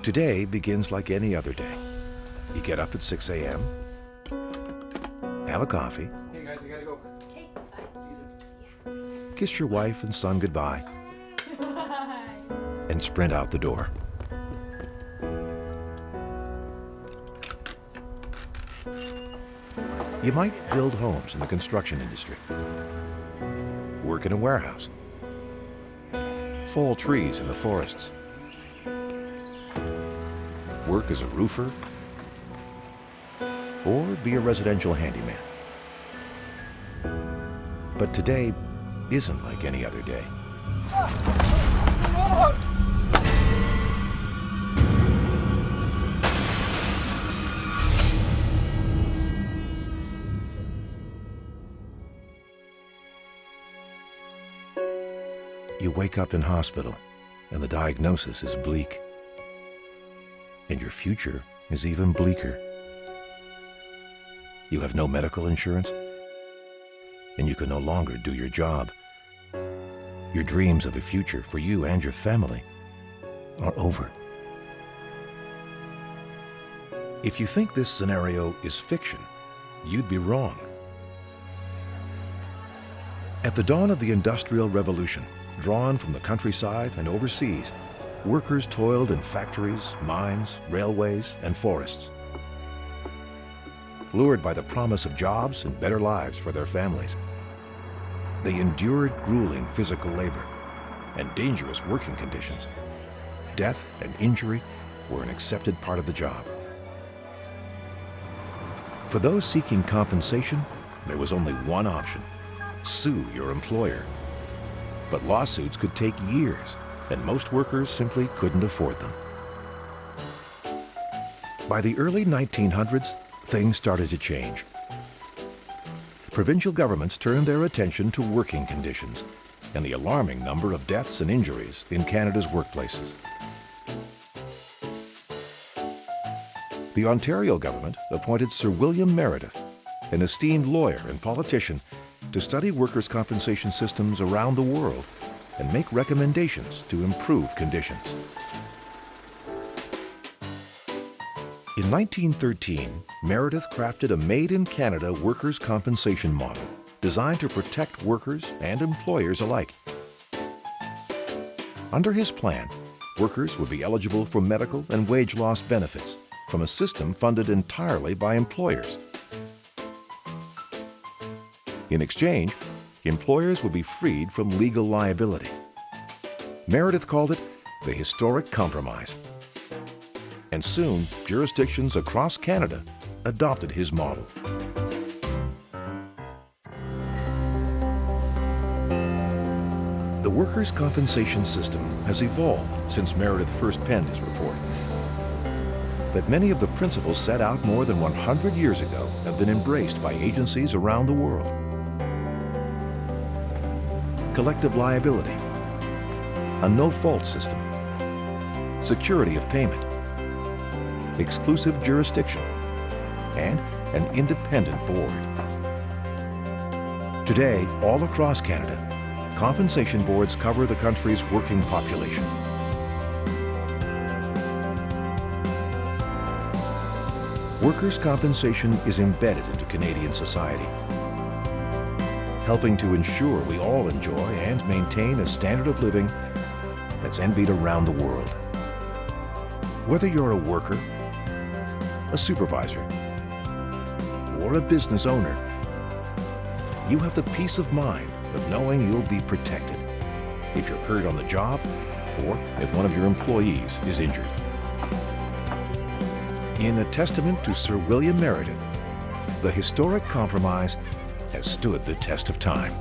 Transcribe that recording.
Today begins like any other day. You get up at 6 a.m., have a coffee, Hey guys, I gotta go. Okay, bye. See you soon. kiss your wife and son goodbye, and sprint out the door. You might build homes in the construction industry, work in a warehouse, fall trees in the forests, work as a roofer, or be a residential handyman. But today isn't like any other day. You wake up in hospital, and the diagnosis is bleak. And your future is even bleaker. You have no medical insurance, and you can no longer do your job. Your dreams of a future for you and your family are over. If you think this scenario is fiction, you'd be wrong. At the dawn of the Industrial Revolution, drawn from the countryside and overseas, workers toiled in factories, mines, railways, and forests. Lured by the promise of jobs and better lives for their families, they endured grueling physical labor and dangerous working conditions. Death and injury were an accepted part of the job. For those seeking compensation, there was only one option: sue your employer. But lawsuits could take years, and most workers simply couldn't afford them. By the early 1900s, things started to change. Provincial governments turned their attention to working conditions and the alarming number of deaths and injuries in Canada's workplaces. The Ontario government appointed Sir William Meredith, an esteemed lawyer and politician, to study workers' compensation systems around the world and make recommendations to improve conditions. In 1913, Meredith crafted a made-in-Canada workers' compensation model designed to protect workers and employers alike. Under his plan, workers would be eligible for medical and wage loss benefits from a system funded entirely by employers. In exchange, employers would be freed from legal liability. Meredith called it the Historic Compromise. And soon, jurisdictions across Canada adopted his model. The workers' compensation system has evolved since Meredith first penned his report. But many of the principles set out more than 100 years ago have been embraced by agencies around the world. Collective liability, a no-fault system, security of payment, exclusive jurisdiction, and an independent board. Today, all across Canada, compensation boards cover the country's working population. Workers' compensation is embedded into Canadian society, helping to ensure we all enjoy and maintain a standard of living that's envied around the world. Whether you're a worker, a supervisor, or a business owner, you have the peace of mind of knowing you'll be protected if you're hurt on the job or if one of your employees is injured. In a testament to Sir William Meredith, the Historic Compromise has stood the test of time.